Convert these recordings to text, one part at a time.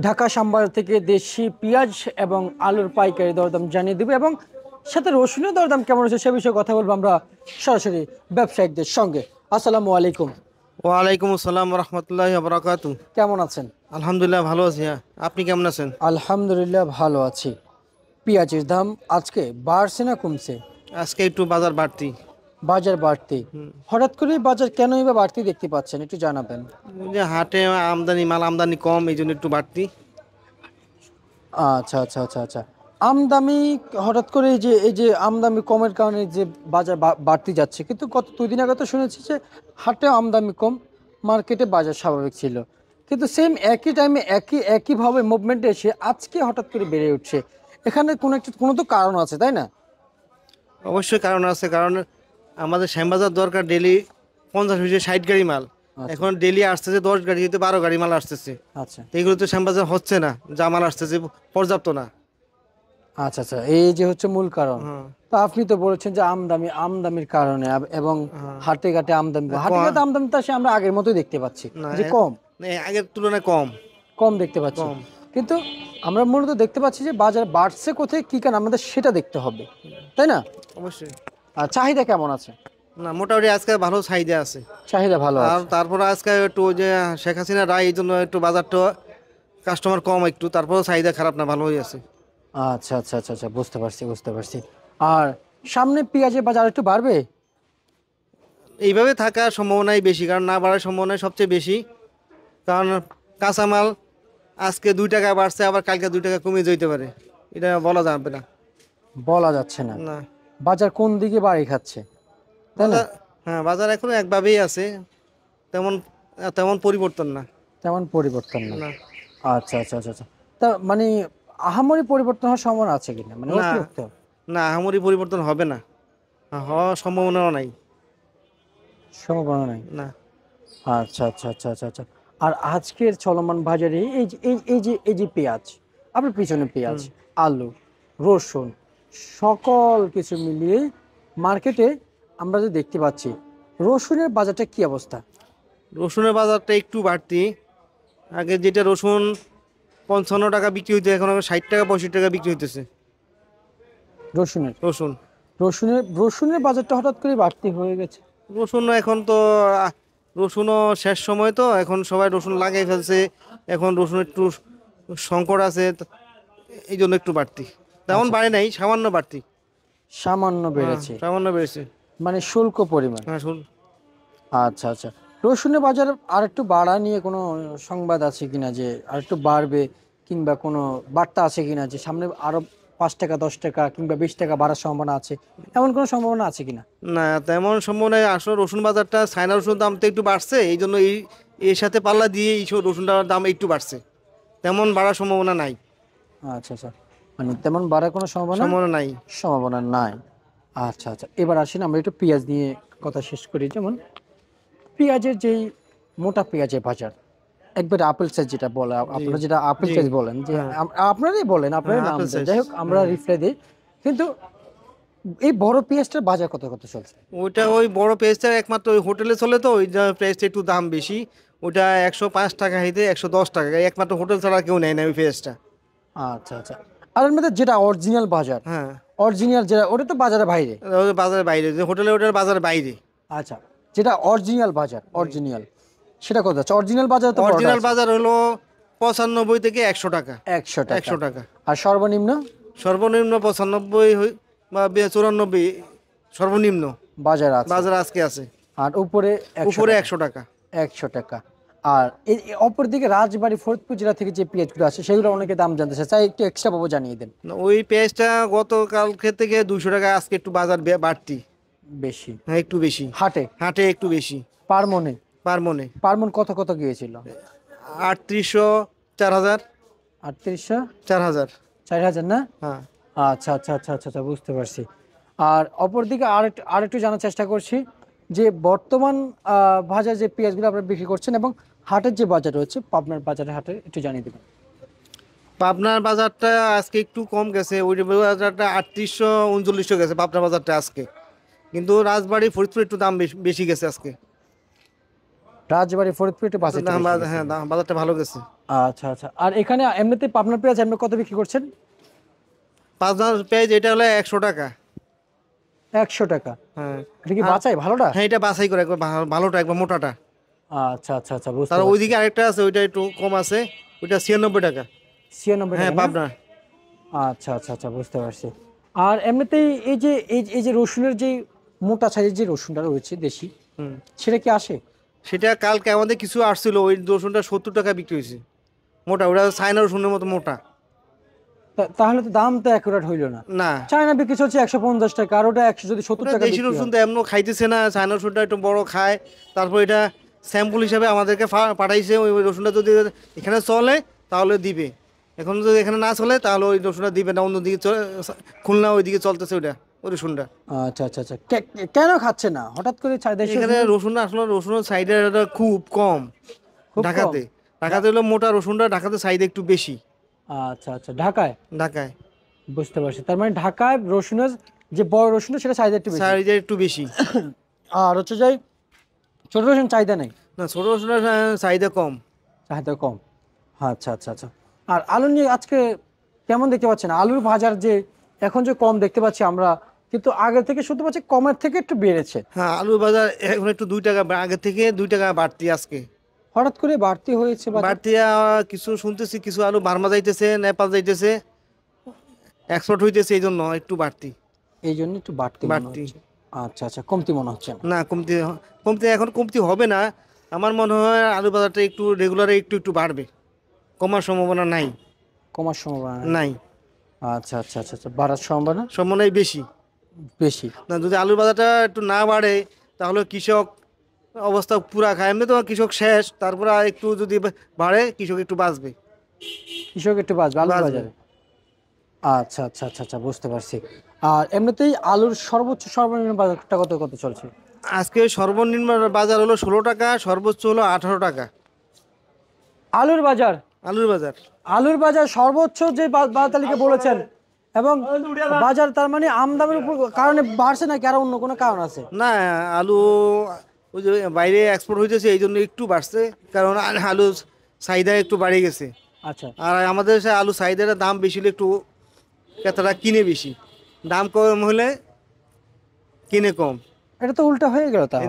ঢাকা সাম্বার থেকে দেশি পেঁয়াজ এবং আলুর পাইকারি দরদাম জানিয়ে দেবে এবং সাথে রসুনের দরদাম কেমন হচ্ছে সে বিষয়ে কথা বলবো আমরা সরাসরি ব্যবসায়িকদের সঙ্গে। আসসালামু আলাইকুম। ওয়ালাইকুম আসসালাম রহমতুল্লাহ বরাকাতু। কেমন আছেন? আলহামদুলিল্লাহ ভালো আছি। আপনি কেমন আছেন? আলহামদুলিল্লাহ ভালো আছি। পেঁয়াজের দাম আজকে বাড়ছে না কমছে? আজকে একটু বাজার বাড়তি। বাজার বাড়তি। হঠাৎ করে বাজার কেনই বা বাড়তি দেখতে পাচ্ছেন একটু জানাবেন। ওই যে হাটে মাল আমদানি কম, এই জন্য একটু বাড়তি। আচ্ছা আচ্ছা আচ্ছা আচ্ছা। আমদামি হঠাৎ করে এই যে আমদামি কমের কারণে যে বাজার বাড়তি যাচ্ছে, কিন্তু গত 2 দিন আগে তো শুনেছি যে হাটে আমদামি কম, মার্কেটে বাজার স্বাভাবিক ছিল, কিন্তু সেম একই টাইমে একইভাবে মুভমেন্ট এসে আজকে হঠাৎ করে বেড়ে উঠছে। এখানে কোনো তো কারণ আছে, তাই না? অবশ্যই কারণ আছে, কারণ আমাদের শ্যামবাজার দরকার ডেলি 50 60 গাড়ি মাল। আচ্ছা এখন ডেলি আসতেছে 10 গাড়ি, যেতে 12 গাড়ি মাল আসতেছে। আচ্ছা তো এগুলো তো শ্যামবাজার হচ্ছে না, যা মাল আসতেছে পর্যাপ্ত না। আচ্ছা আচ্ছা, এই যে হচ্ছে মূল কারণ। হ্যাঁ তো আপনি তো বলেছেন যে আমদামির কারণে এবং হ্যাঁ। হাটে ঘাটে আমদানি তো সে আমরা আগের মতোই দেখতে পাচ্ছি না যে কম আগের তুলনায় কম। কম দেখতে পাচ্ছি। কম। কিন্তু আমরা মূলত দেখতে পাচ্ছি যে বাজার বাড়ছে কোথায়, কি কারণ আমাদের সেটা দেখতে হবে, তাই না? অবশ্যই। আর চাহিদা কেমন আছে? না মোটামুটি আজকে ভালো চাহিদা আছে। চাহিদা ভালো আর আছে। তারপরে আজকে একটু ওই যে শেখ হাসিনা রায়, এই জন্য একটু বাজারটা কাস্টমার কম একটু, তারপরেও চাহিদা খারাপ না, ভালো হয়ে আছে। আচ্ছা আচ্ছা আচ্ছা আচ্ছা, বুঝতে পারছি বুঝতে পারছি। আর সামনে পেঁয়াজের বাজার একটু বাড়বে? এইভাবে থাকার সম্ভাবনাই বেশি, কারণ না বাড়ার সম্ভাবনাই সবচেয়ে বেশি। কারণ কাঁচামাল আজকে 2 টাকা বাড়ছে, আবার কালকে 2 টাকা কমে যেতে পারে, এটা বলা যাবে না। বলা যাচ্ছে না। না বাজার কোন দিকে বাড়ি খাচ্ছে, তাই না? বাজার, হ্যাঁ বাজার এখনো একভাবেই আছে, তেমন তেমন পরিবর্তন না। তেমন পরিবর্তন না। না আচ্ছা আচ্ছা আচ্ছা আচ্ছা। তা মানে আহামরি পরিবর্তন হওয়ার সম্ভাবনা আছে কিনা, মানে না অতিরিক্ত? না আহামরি পরিবর্তন হবে না, হওয়ার সম্ভাবনাও নাই। সম্ভাবনা নাই। না আচ্ছা আচ্ছা আচ্ছা আচ্ছা আচ্ছা। আর আজকের চলমান বাজারে এই যে পেঁয়াজ, আপনার পিছনে পেঁয়াজ, হুম। আলু, রসুন, সকল কিছু মিলিয়ে মার্কেটে আমরা যে দেখতে পাচ্ছি, রসুনের বাজারটা কি অবস্থা? রসুনের বাজারটা একটু বাড়তি। আগে যেটা রসুন 55 টাকা বিক্রি হইতো, এখন 60 টাকা 65 টাকা বিক্রি হইতেছে রসুনের রসুন। রসুনের বাজারটা হঠাৎ করে বাড়তি হয়ে গেছে। রসুন এখন তো আহ, রসুনও শেষ সময়, তো এখন সবাই রসুন লাগাই ফেলছে। এখন রসুন একটু সংকট আছে, এই জন্য একটু বাড়তি। তেমন আচ্ছা, বাড়ে নাই, সামান্য বাড়তি। সামান্য হ্যাঁ বেড়েছে, সামান্য বেড়েছে। মানে শুল্ক পরিমাণ। হ্যাঁ শুন। আচ্ছা আচ্ছা। রসুনের বাজার আর একটু বাড়া নিয়ে কোনো সংবাদ আছে কিনা, যে আর একটু বাড়বে, কিংবা কোনো বার্তা আছে কিনা যে সামনে আরো 5 টাকা 10 টাকা কিংবা 20 টাকা বাড়ার সম্ভাবনা আছে, এমন কোনো সম্ভাবনা আছে কিনা? না তেমন সম্ভব নয়, আসলে রসুন বাজারটা চায়না রসুন দামটা একটু বাড়ছে, এই জন্য এর সাথে পাল্লা দিয়ে এই সব রসুনটার দাম একটু বাড়ছে, তেমন বাড়ার সম্ভাবনা নাই। আচ্ছা আচ্ছা, মানে তেমন বাড়ার কোনো সম্ভাবনা সম্ভাবনা নাই। সম্ভাবনা নাই। আচ্ছা আচ্ছা, এবার আসেন আমরা একটু পেঁয়াজ নিয়ে কথা শেষ করি। যেমন পেঁয়াজের যেই মোটা পেঁয়াজের বাজার, একবারে আপেল সাইজ যেটা বলে, জি আপনারা যেটা আপেল জি। সাইজ বলেন, যে হ্যাঁ আপনারাই বলেন, হ্যাঁ আপনারাই নাম আপেল দেন, সাইজ। যাই হোক আমরা হ্যাঁ রিপ্লাই দিই। কিন্তু এই বড় পেঁয়াজটার বাজার কত কত চলছে? ওইটা ওই বড় পেঁয়াজটা একমাত্র ওই হোটেলে চলে, তো ওই পেঁয়াজটা একটু দাম বেশি। ওটা 105 টাকা হইতে 110 টাকা, একমাত্র হোটেল ছাড়া কেউ নেয় না ওই পেঁয়াজটা। আচ্ছা আচ্ছা। আর এর মধ্যে যেটা অরিজিনাল বাজার, হ্যাঁ অরিজিনাল যেটা, ওটা তো বাজারের বাইরে। ওই বাজারের বাইরে, যে হোটেলে ওটার বাজারের বাইরে। আচ্ছা, যেটা অরিজিনাল বাজার, অরিজিনাল সেটা কত আছে? অরিজিনাল বাজার তো বড়টা অরিজিনাল আছে বাজার হলো 95 থেকে 100 টাকা। 100 টাকা। 100 টাকা। আর সর্বনিম্ন সর্বনিম্ন 95 বা 94, সর্বনিম্ন বাজার আছে। বাজার আজকে আছে। আর উপরে 100 উপরে টাকা। 100 টাকা। 100 টাকা। আর এই অপরদিকে রাজবাড়ী ফরিদপুর জেলা থেকে যে পেঁয়াজগুলো আছে সেগুলো অনেকে দাম জানতে চায়, চাই একটু এক্সট্রা পাবো জানিয়ে দেন। না, ওই পেঁয়াজটা গতকালকে থেকে 200 টাকা, আজকে একটু বাজার বাড়তি। বেশি হ্যাঁ একটু বেশি। হাটে হাটে একটু বেশি। পার মনে? পার মনে পার মন কত কত গিয়েছিল? 3800, 4000। 3800, 4000। 4000 না? হ্যাঁ আচ্ছা আচ্ছা আচ্ছা আচ্ছা আচ্ছা, বুঝতে পারছি। আর অপরদিকে আরেকটু জানার চেষ্টা করছি যে বর্তমান বাজার যে পেঁয়াজগুলো আপনারা বিক্রি করছেন এবং হাটের যে বাজার রয়েছে, পাবনার বাজারে হাটে একটু জানিয়ে দেবেন। পাবনার বাজারটা আজকে একটু কম গেছে, ওই বাজারটা 3800 3900 গেছে পাবনার বাজারটা আজকে। কিন্তু রাজবাড়ি ফরিদপুর একটু দাম বেশি বেশি গেছে আজকে। রাজবাড়ী ফরিদপুর একটু বাজার হ্যাঁ বাজারটা ভালো গেছে। আচ্ছা আচ্ছা। আর এখানে এমনিতে পাবনার পেঁয়াজ এমনি কত বিক্রি করছেন? পাবনার পেঁয়াজ এটা হলো 100 টাকা। 100 টাকা? হ্যাঁ। এটা কি বাছাই ভালোটা? হ্যাঁ এটা বাছাই করে একবার ভালোটা একবার মোটাটা। আচ্ছা আচ্ছা আচ্ছা, বুঝতে তার পারছি। ওইদিকে আরেকটা আছে, ওইটা একটু কম আছে, ওইটা 96 টাকা। 96 হ্যাঁ টাকা না? পাবনা। আচ্ছা আচ্ছা আচ্ছা, বুঝতে পারছি। আর এমনিতেই এই যে রসুনের যে মোটা সাইজের যে রসুনটা রয়েছে দেশি, হুম। সেটা কি আসে? সেটা কালকে আমাদের কিছু আসছিল, ওই রসুনটা 70 টাকা বিক্রি হয়েছে। মোটা, ওটা চায়না রসুনের মতো মোটা। তাহলে তো দাম তো অ্যাকুরেট হইল না। না, চায়না বিক্রি হচ্ছে 150 টাকা, আর ওটা 100, যদি 70 ওটা টাকা দেশি বিক্রি রসুন হয়। তো এমন খাইতেছে না, চায়না রসুনটা একটু বড় খায়। তারপর এটা স্যাম্পল হিসাবে আমাদেরকে পাঠাইছে, ওই রসুনটা যদি এখানে চলে তাহলে দিবে। এখন যদি এখানে না চলে তাহলে ওই রসুনটা দিবে না, অন্যদিকে খুলনা ওইদিকে চলতেছে ওইটা, ওই রসুনটা। আচ্ছা আচ্ছা আচ্ছা, কেন খাচ্ছে না হঠাৎ করে দেশি এখানে রসুন? রসুন আসলে রসুনের চাহিদা খুব কম। খুব কম? ঢাকাতে হলো মোটা রসুনটা, ঢাকাতে চাহিদা একটু বেশি। আচ্ছা আচ্ছা, ঢাকায়? ঢাকায় বুঝতে পারছি। তার মানে ঢাকায় রসুনের যে বড় রসুনটা সেটা চাহিদা একটু বেশি, চাহিদা একটু বেশি। আর হচ্ছে যাই ছোট রসুন চাহিদা নেই, না, ছোট রসুনের চাহিদা কম। চাহিদা কম। আচ্ছা আচ্ছা আচ্ছা। আর আলু নিয়ে আজকে কেমন দেখতে পাচ্ছেন? আলুর বাজার যে এখন যে কম দেখতে পাচ্ছি আমরা, কিন্তু আগে থেকে শুনতে পাচ্ছি কমের থেকে একটু বেড়েছে। হ্যাঁ, আলুর বাজার এখন একটু 2 টাকা আগে থেকে 2 টাকা বাড়তি আজকে। হঠাৎ করে বাড়তি হয়েছে বাজার? বাড়তি কিছু শুনতেছি, কিছু আলু বার্মা যাইতেছে, নেপাল যাইতেছে, এক্সপোর্ট হইতেছে, এই জন্য একটু বাড়তি। এই জন্য একটু বাড়তি মনে বাড়তি হচ্ছে। আচ্ছা আচ্ছা, কমতি মনে হচ্ছে না? না, কমতি কমতি এখন কমতি হবে না। আমার মনে হয় আলু বাজারটা একটু রেগুলারে একটু একটু বাড়বে, কমার সম্ভাবনা নাই। কমার সম্ভাবনা নেই? নাই, আচ্ছা আচ্ছা আচ্ছা আচ্ছা, বাড়ার সম্ভাবনা সম্ভাবনাই বেশি। বেশি। না, যদি আলুর বাজারটা একটু না বাড়ে তাহলে কৃষক অবস্থা পুরা খায়। এমনি তো কৃষক শেষ, তারপরে আর একটু যদি বাড়ে কৃষক একটু বাঁচবে। কৃষক একটু বাঁচবে আলুর বাঁচবে। বাজারে। আচ্ছা আচ্ছা আচ্ছা আচ্ছা, বুঝতে পারছি। আর এমনিতেই আলুর সর্বোচ্চ সর্বনিম্ন বাজারটা কত কত চলছে? আজকে সর্বনিম্ন বাজার হলো 16 টাকা, সর্বোচ্চ হলো 18 টাকা। আলুর বাজার? আলুর বাজার আলুর বাজার সর্বোচ্চ যে বাজার তালিকা বলেছেন, এবং বাজার তার মানে আমদানির উপর কারণে বাড়ছে নাকি আরো অন্য কোনো কারণ আছে? না, আলু ওই যে বাইরে এক্সপোর্ট হইতেছে এই জন্য একটু বাড়ছে, কারণ আলু চাহিদা একটু বাড়ে গেছে। আচ্ছা। আর আমাদের দেশে আলু চাহিদার দাম বেশি হলে একটু ক্রেতারা কিনে বেশি, দাম কম হলে কিনে কম। এটা তো উল্টা হয়ে গেল তাহলে।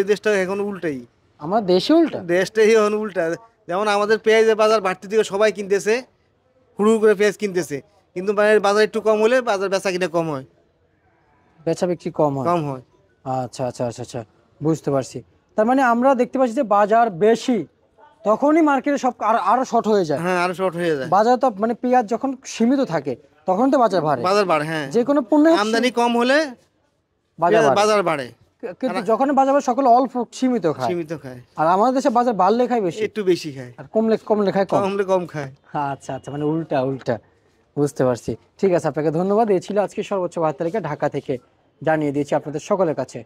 এই দেশটা এখন উল্টাই। আমার দেশে উল্টা? দেশটাই এখন উল্টা। যেমন আমাদের পেঁয়াজের বাজার বাড়তি থেকে সবাই কিনতেছে, হুড় করে পেঁয়াজ কিনতেছে, কিন্তু বাজার একটু কম হলে বাজার বেচা কিনা কম হয়। বেচা বিক্রি কম হয়? কম হয়। আচ্ছা আচ্ছা আচ্ছা আচ্ছা, বুঝতে পারছি। তার মানে আমরা দেখতে পাচ্ছি যে বাজার বেশি তখনই মার্কেটে সব আরো শর্ট হয়ে যায়। হ্যাঁ, আরো শর্ট হয়ে যায়। বাজার তো মানে পেঁয়াজ যখন সীমিত থাকে তখন তো বাজার বাড়ে। বাজার বাড়ে, হ্যাঁ। যে কোনো পণ্য আমদানি কম হলে বাজার বাড়ে। কিন্তু যখন বাজার বাড়ে সকলে অল্প সীমিত খায়। সীমিত খায়। আর আমাদের দেশে বাজার বাড়লে খায় বেশি, একটু বেশি খায়, আর কমলে খায় কম। কমলে কম খায়। আচ্ছা আচ্ছা, মানে উল্টা উল্টা, বুঝতে পারছি। ঠিক আছে, আপনাকে ধন্যবাদ। এই ছিল আজকে সর্বোচ্চ বাজার তালিকা ঢাকা থেকে জানিয়ে দিয়েছি আপনাদের সকলের কাছে।